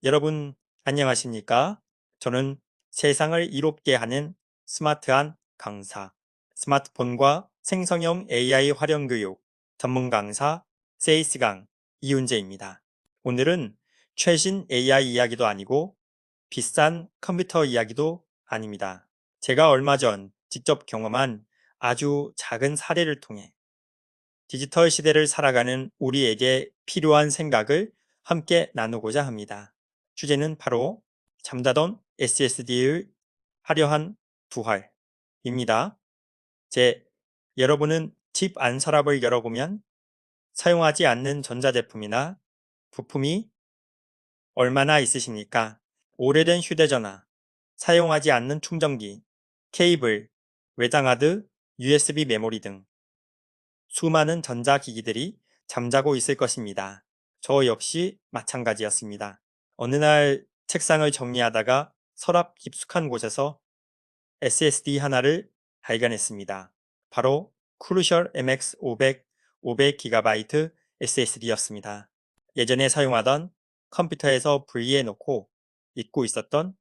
여러분, 안녕하십니까? 저는 세상을 이롭게 하는 스마트한 강사, 스마트폰과 생성형 AI 활용 교육 전문 강사 세이스강 이윤재입니다. 오늘은 최신 AI 이야기도 아니고 비싼 컴퓨터 이야기도 아닙니다. 제가 얼마 전 직접 경험한 아주 작은 사례를 통해 디지털 시대를 살아가는 우리에게 필요한 생각을 함께 나누고자 합니다. 주제는 바로 잠자던 SSD의 화려한 부활입니다. 여러분은 집 안 서랍을 열어보면 사용하지 않는 전자제품이나 부품이 얼마나 있으십니까? 오래된 휴대전화, 사용하지 않는 충전기, 케이블, 외장하드, USB 메모리 등 수많은 전자기기들이 잠자고 있을 것입니다. 저 역시 마찬가지였습니다. 어느 날 책상을 정리하다가 서랍 깊숙한 곳에서 SSD 하나를 발견했습니다. 바로 크루셜 MX 500 500GB SSD였습니다. 예전에 사용하던 컴퓨터에서 분리해 놓고 잊고 있었던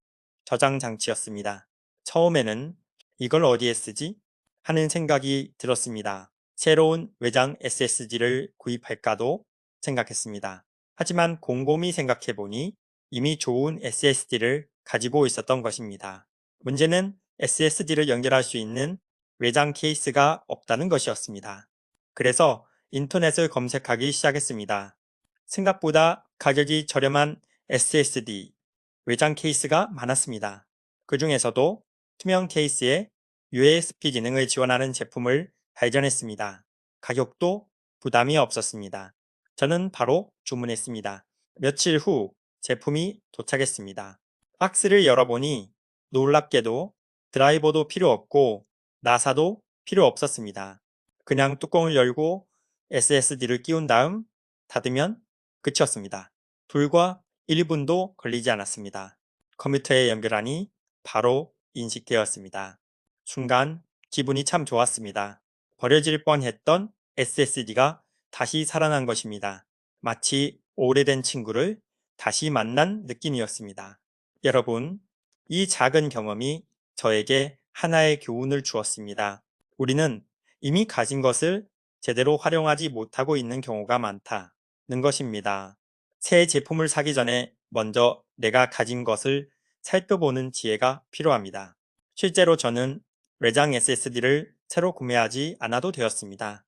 저장 장치였습니다. 처음에는 이걸 어디에 쓰지? 하는 생각이 들었습니다. 새로운 외장 SSD를 구입할까도 생각했습니다. 하지만 곰곰이 생각해 보니 이미 좋은 SSD를 가지고 있었던 것입니다. 문제는 SSD를 연결할 수 있는 외장 케이스가 없다는 것이었습니다. 그래서 인터넷을 검색하기 시작했습니다. 생각보다 가격이 저렴한 SSD, 외장 케이스가 많았습니다. 그 중에서도 투명 케이스에 USB 기능을 지원하는 제품을 발견했습니다. 가격도 부담이 없었습니다. 저는 바로 주문했습니다. 며칠 후 제품이 도착했습니다. 박스를 열어보니 놀랍게도 드라이버도 필요 없고 나사도 필요 없었습니다. 그냥 뚜껑을 열고 SSD를 끼운 다음 닫으면 끝이었습니다. 불과 1분도 걸리지 않았습니다. 컴퓨터에 연결하니 바로 인식되었습니다. 순간 기분이 참 좋았습니다. 버려질 뻔했던 SSD가 다시 살아난 것입니다. 마치 오래된 친구를 다시 만난 느낌이었습니다. 여러분, 이 작은 경험이 저에게 하나의 교훈을 주었습니다. 우리는 이미 가진 것을 제대로 활용하지 못하고 있는 경우가 많다는 것입니다. 새 제품을 사기 전에 먼저 내가 가진 것을 살펴보는 지혜가 필요합니다. 실제로 저는 외장 SSD를 새로 구매하지 않아도 되었습니다.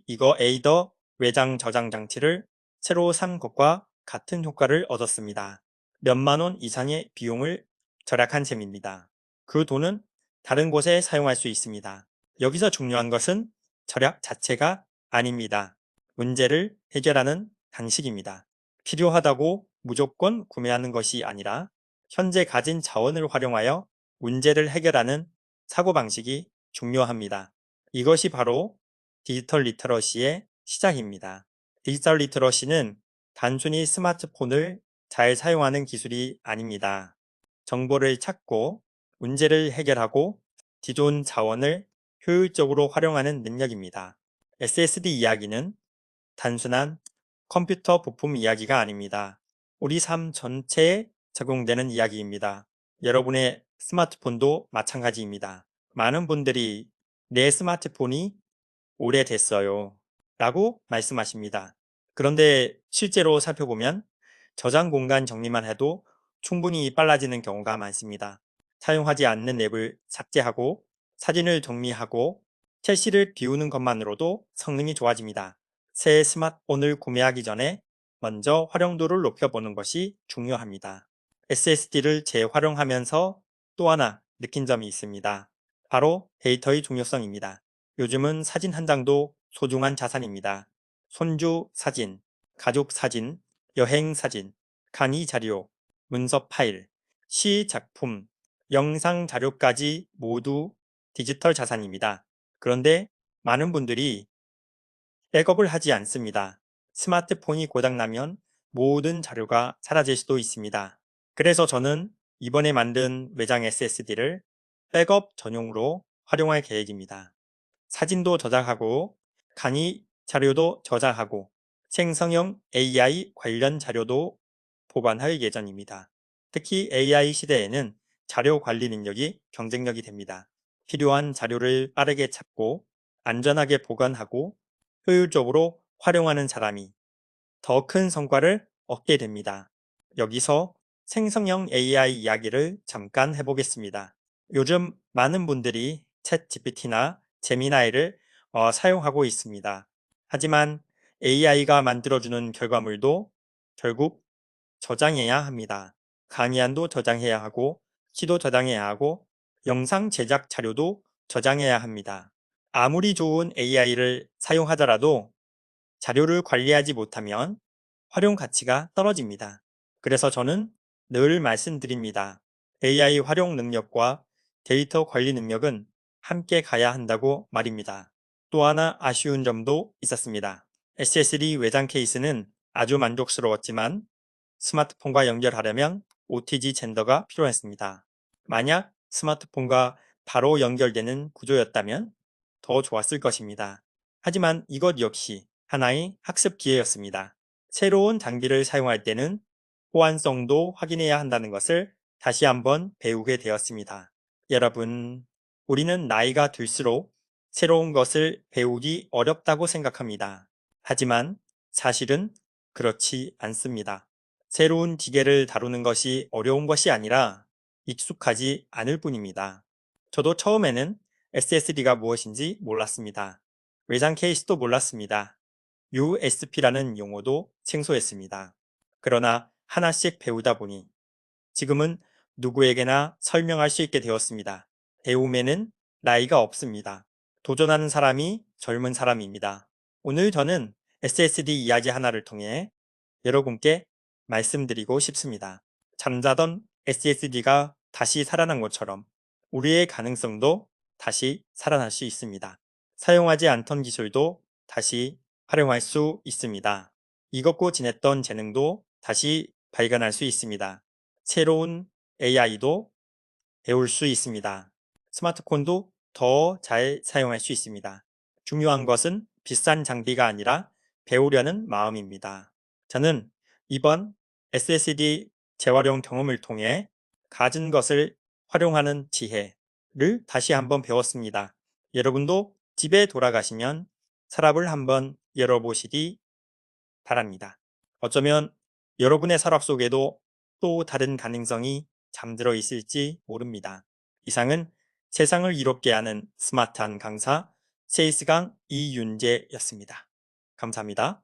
이거 에이더 외장 저장 장치를 새로 산 것과 같은 효과를 얻었습니다. 몇만 원 이상의 비용을 절약한 셈입니다. 그 돈은 다른 곳에 사용할 수 있습니다. 여기서 중요한 것은 절약 자체가 아닙니다. 문제를 해결하는 방식입니다. 필요하다고 무조건 구매하는 것이 아니라 현재 가진 자원을 활용하여 문제를 해결하는 사고방식이 중요합니다. 이것이 바로 디지털 리터러시의 시작입니다. 디지털 리터러시는 단순히 스마트폰을 잘 사용하는 기술이 아닙니다. 정보를 찾고 문제를 해결하고 기존 자원을 효율적으로 활용하는 능력입니다. SSD 이야기는 단순한 컴퓨터 부품 이야기가 아닙니다. 우리 삶 전체에 적용되는 이야기입니다. 여러분의 스마트폰도 마찬가지입니다. 많은 분들이 내 스마트폰이 오래됐어요 라고 말씀하십니다. 그런데 실제로 살펴보면 저장 공간 정리만 해도 충분히 빨라지는 경우가 많습니다. 사용하지 않는 앱을 삭제하고 사진을 정리하고 캐시를 비우는 것만으로도 성능이 좋아집니다. 새 스마트폰을 구매하기 전에 먼저 활용도를 높여보는 것이 중요합니다. SSD를 재활용하면서 또 하나 느낀 점이 있습니다. 바로 데이터의 중요성입니다. 요즘은 사진 한 장도 소중한 자산입니다. 손주 사진, 가족 사진, 여행 사진, 강의 자료, 문서 파일, 시 작품, 영상 자료까지 모두 디지털 자산입니다. 그런데 많은 분들이 백업을 하지 않습니다. 스마트폰이 고장나면 모든 자료가 사라질 수도 있습니다. 그래서 저는 이번에 만든 외장 SSD를 백업 전용으로 활용할 계획입니다. 사진도 저장하고 강의 자료도 저장하고 생성형 AI 관련 자료도 보완할 예정입니다. 특히 AI 시대에는 자료 관리 능력이 경쟁력이 됩니다. 필요한 자료를 빠르게 찾고 안전하게 보관하고 효율적으로 활용하는 사람이 더 큰 성과를 얻게 됩니다. 여기서 생성형 AI 이야기를 잠깐 해보겠습니다. 요즘 많은 분들이 챗 GPT나 제미나이를 사용하고 있습니다. 하지만 AI가 만들어주는 결과물도 결국 저장해야 합니다. 강의안도 저장해야 하고, 시도 저장해야 하고, 영상 제작 자료도 저장해야 합니다. 아무리 좋은 AI를 사용하더라도 자료를 관리하지 못하면 활용 가치가 떨어집니다. 그래서 저는 늘 말씀드립니다. AI 활용 능력과 데이터 관리 능력은 함께 가야 한다고 말입니다. 또 하나 아쉬운 점도 있었습니다. SSD 외장 케이스는 아주 만족스러웠지만 스마트폰과 연결하려면 OTG 젠더가 필요했습니다. 만약 스마트폰과 바로 연결되는 구조였다면 더 좋았을 것입니다. 하지만 이것 역시 하나의 학습 기회였습니다. 새로운 장비를 사용할 때는 호환성도 확인해야 한다는 것을 다시 한번 배우게 되었습니다. 여러분, 우리는 나이가 들수록 새로운 것을 배우기 어렵다고 생각합니다. 하지만 사실은 그렇지 않습니다. 새로운 기계를 다루는 것이 어려운 것이 아니라 익숙하지 않을 뿐입니다. 저도 처음에는 SSD가 무엇인지 몰랐습니다. 외장 케이스도 몰랐습니다. USB라는 용어도 생소했습니다. 그러나 하나씩 배우다 보니 지금은 누구에게나 설명할 수 있게 되었습니다. 배움에는 나이가 없습니다. 도전하는 사람이 젊은 사람입니다. 오늘 저는 SSD 이야기 하나를 통해 여러분께 말씀드리고 싶습니다. 잠자던 SSD가 다시 살아난 것처럼 우리의 가능성도 다시 살아날 수 있습니다. 사용하지 않던 기술도 다시 활용할 수 있습니다. 잊고 지냈던 재능도 다시 발견할 수 있습니다. 새로운 AI도 배울 수 있습니다. 스마트폰도 더 잘 사용할 수 있습니다. 중요한 것은 비싼 장비가 아니라 배우려는 마음입니다. 저는 이번 SSD 재활용 경험을 통해 가진 것을 활용하는 지혜를 다시 한번 배웠습니다. 여러분도 집에 돌아가시면 서랍을 한번 열어보시기 바랍니다. 어쩌면 여러분의 서랍 속에도 또 다른 가능성이 잠들어 있을지 모릅니다. 이상은 세상을 이롭게 하는 스마트한 강사 세이스강 이윤재였습니다. 감사합니다.